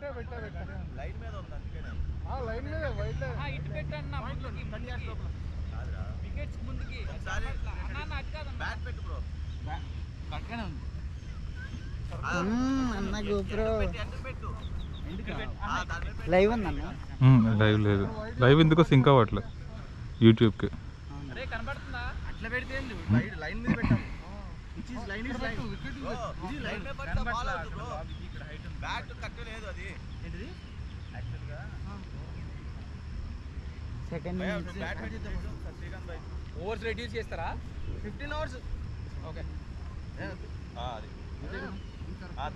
Line మీద ఉంది అందుకనే లైన్ మీద వైట్ లైన్ ఇటు పెట్టన్నా వికెట్స్ ముందుకి బ్యాట్ పెట్టు బ్రో పక్కనే ఉంది అన్న గోప్రో పెట్టు లైవ్ ఉందన్న లైవ్ లేదు. లైవ్ ఎందుకో సింక్ అవ్వట్లే యూట్యూబ్కి. అరే కనబడుతుందా? అట్లా పెడితే లైన్ మీద పెట్టాము. లైన్ మీద పడితే బాల్ అవుతుంది బ్రో. బ్యాట్ కట్టలేదు అది. ఏంటిది? యాక్చువల్గా సెకండ్ బ్యాట్ పెట్టిద్దాం శ్రీకాంత్ భాయ్. ఓవర్స్ రెడ్యూస్ చేస్తారా? 15 అవర్స్. ఓకే అది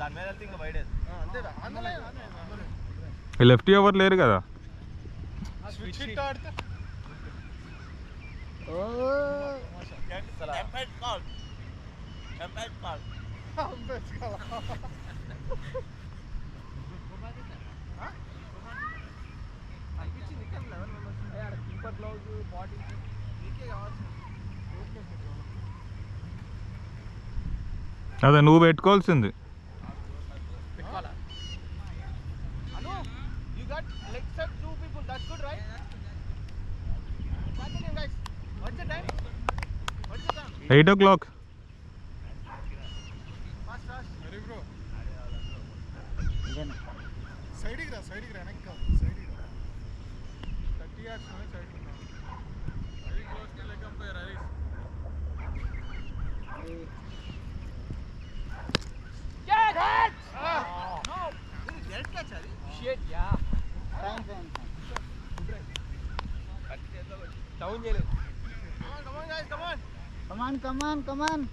దాని మీద వెళ్తే ఇంకా వైడ్ అంతేదా? లెఫ్ట్ ఎవరు లేరు కదా. స్విచ్ హిట్ ఆడితే ఎంపైర్ కాల్ అనిపించింది ఇక్కడ 11 మెంబర్స్ కీపర్ గ్లౌజ్ బాడీ నీకే కావాల్సింది. అదే నువ్వు పెట్టుకోవాల్సింది. పెట్టుకోవాలా? అను you got leg side 2 people, that's good, right? Continue guys. What's the time? 8 o'clock. Fast. Very bro సైడ్కి రా వెనక్కి కాదు సైడ్కి రా 30 yards లోనే సైడ్ ఉన్నాం. Very close to leg umpire Harish. No. Direct catch అది. Shit, yeah. ఫైన్ డౌన్ చేయలేదు. Come on guys, come on. Come on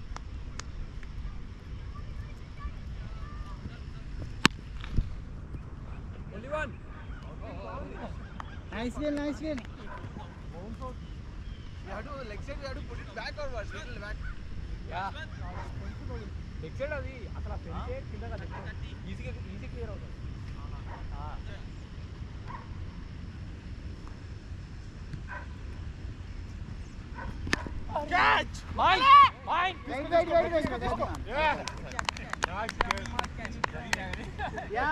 Only one. Nice game You have to leg side, you have to put it back or what? Little back. Yeah. Leg side అది అసలు పెడితే కింద కదా easy clear అవుతుంది. Catch! Mine. Wait Yeah. Nice catch. Yeah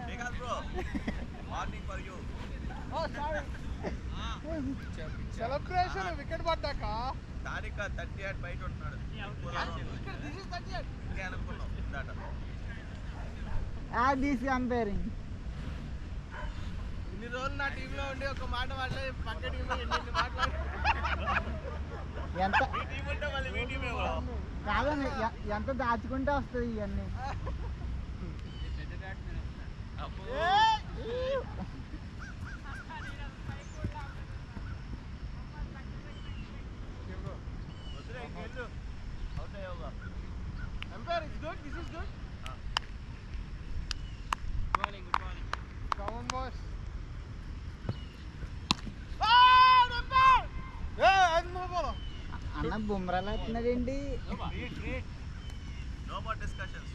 Because bro, morning for you. Oh sorry celebration wicket పడ్డాక తారిక 38 బయట ఉంటున్నాడు. ఇక్కడ this is 38. ఇంకే అనుకున్నాం ఇందాట. దిస్ కంపేరింగ్ ఇన్ని రోజులు నా టీంలో ఉండి ఒక మాట మాట్లాడి పక్క టీంలో ఎన్ని మాట్లాడి ఎంత మీ టీం ఉంటే మళ్ళీ మీ టీమే బ్రో. కాదని ఎంత దాచుకుంటే వస్తుంది ఇవన్నీ వదిలే ఇంకెళ్ళు. అవుట్ అయ్యావుగా. Umpire is good, this is good. Come on boys. అన్న బుమ్రాలు అవుతున్నాడేంటి No more discussions.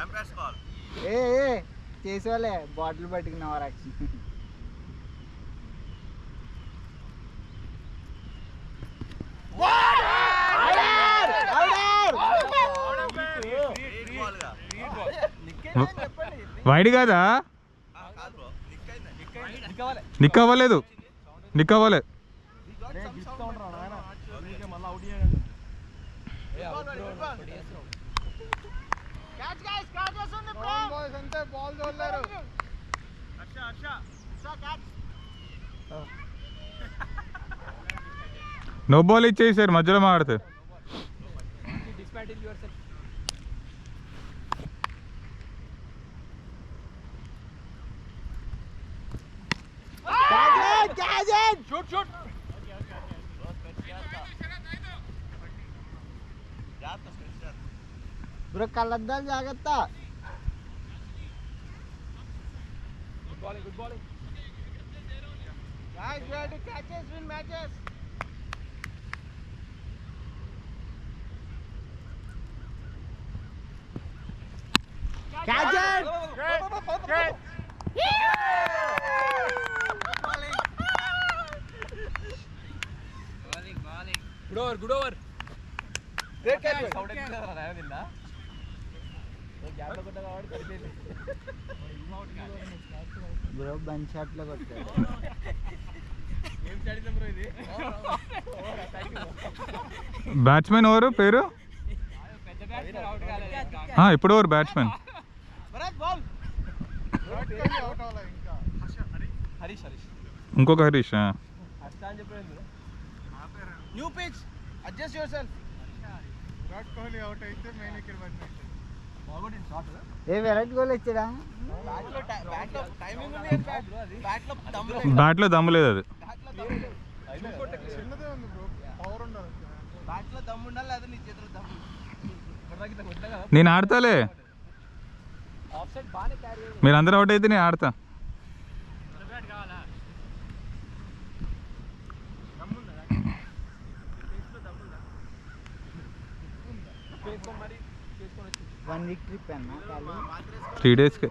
Empire's call. ఏ చేసేవాళ్ళే బాటిల్ పట్టుకున్న యాక్షన్ Great ball గా. వైడ్ కాదా? కాదు బ్రో. నిక్ అయిందా? నిక్ అవ్వలేదు. నిక్ అవ్వలే. Catch guys, catch us on the Come on boys, అంతే బాల్ చూడలేరు. హర్ష catch. నో బాల్ ఇచ్చేసారు మధ్యలో మాడితే. Dismantle yourself. Shoot. బ్రో కళ్ళద్దాలు జాగ్రత్త Good bowling. Guys, we have to catches, win matches. Catch it! Great. Good over. Bro bunch shot లో కొట్టాడు. Batsmen ఎవరు పేరు? ఇప్పుడు ఎవరు బ్యాట్స్మెన్? అవుట్ అవ్వాలి ఇంకా. ఇంకొక Harish. New pitch adjust your self. Virat Kohli out అయితే మెయిన్ ఇక్కడ పడినట్టు. ఏ విరాట్ కోహ్లీ వచ్చాడా? టైమింగ్ ఉంది. బ్యాట్లో దమ్ము లేదు అది. చిన్నదే ఉంది బ్రో, పవర్ ఉండాలి. బ్యాట్లో దమ్ము ఉండాలి, లేదా నీ చేతిలో దమ్ము. నేను ఆడతాలే, మీరందరూ అవుట్ అయితే నేను ఆడతా. వన్ వీక్ ట్రిప్ అన్నా ఖాళీ 3 డేస్కే,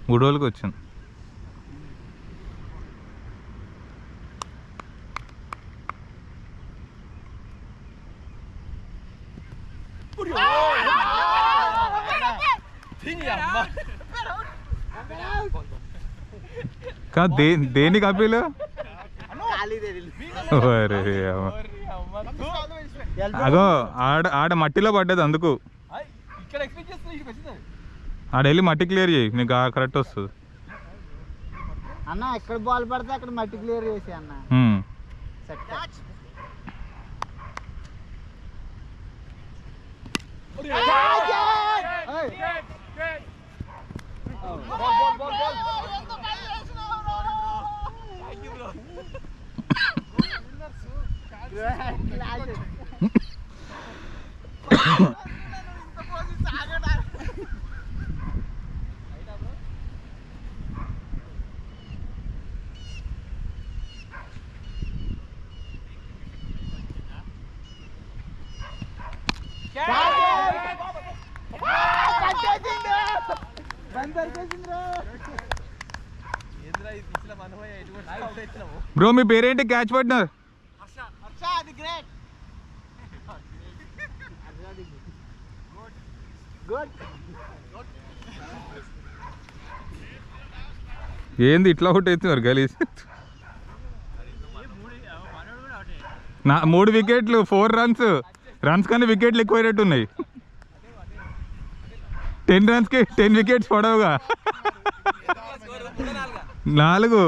3 రోజులకి వచ్చాను. దేని కపిల్? అగో ఆడ మట్టిలో పడ్డది అందుకు. ఆడ వెళ్ళి మట్టి క్లియర్ చేయి, నీకు కరెక్ట్ వస్తుంది. అన్న ఎక్కడ బాల్ పడితే అక్కడ మట్టి క్లియర్ చేసి అన్న సెట్. బ్రో మీ పేరేంటి? క్యాచ్ పట్టినారు. ఏంది ఇట్లా అవుట్ అవుతున్నారు గలీజ్? 3 వికెట్లు, 4 రన్స్ కానీ వికెట్లు ఎక్కువైనట్టు ఉన్నాయి. 10 రన్స్కి 10 వికెట్స్ పడవుగా. 4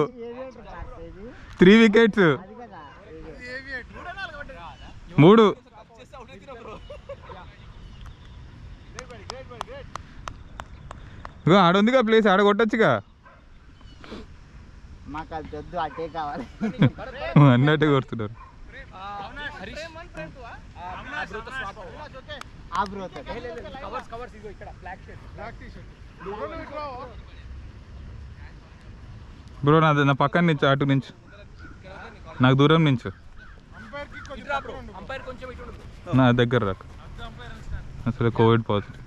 3 వికెట్స్ 3. ఆడుందిగా ప్లేస్, ఆడ కొట్టచ్చుగా. మాకు అది వద్దు, అటే కావాలి అన్నట్టు కొడుతున్నారు. ఆ బ్రో బ్రో నా పక్కన నుంచి, అటు నుంచి నాకు దూరం నుంచి, నా దగ్గర రాక. అసలు కోవిడ్ పాజిటివ్.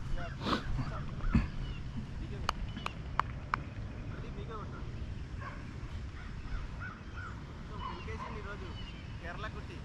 కేరళ కుట్టి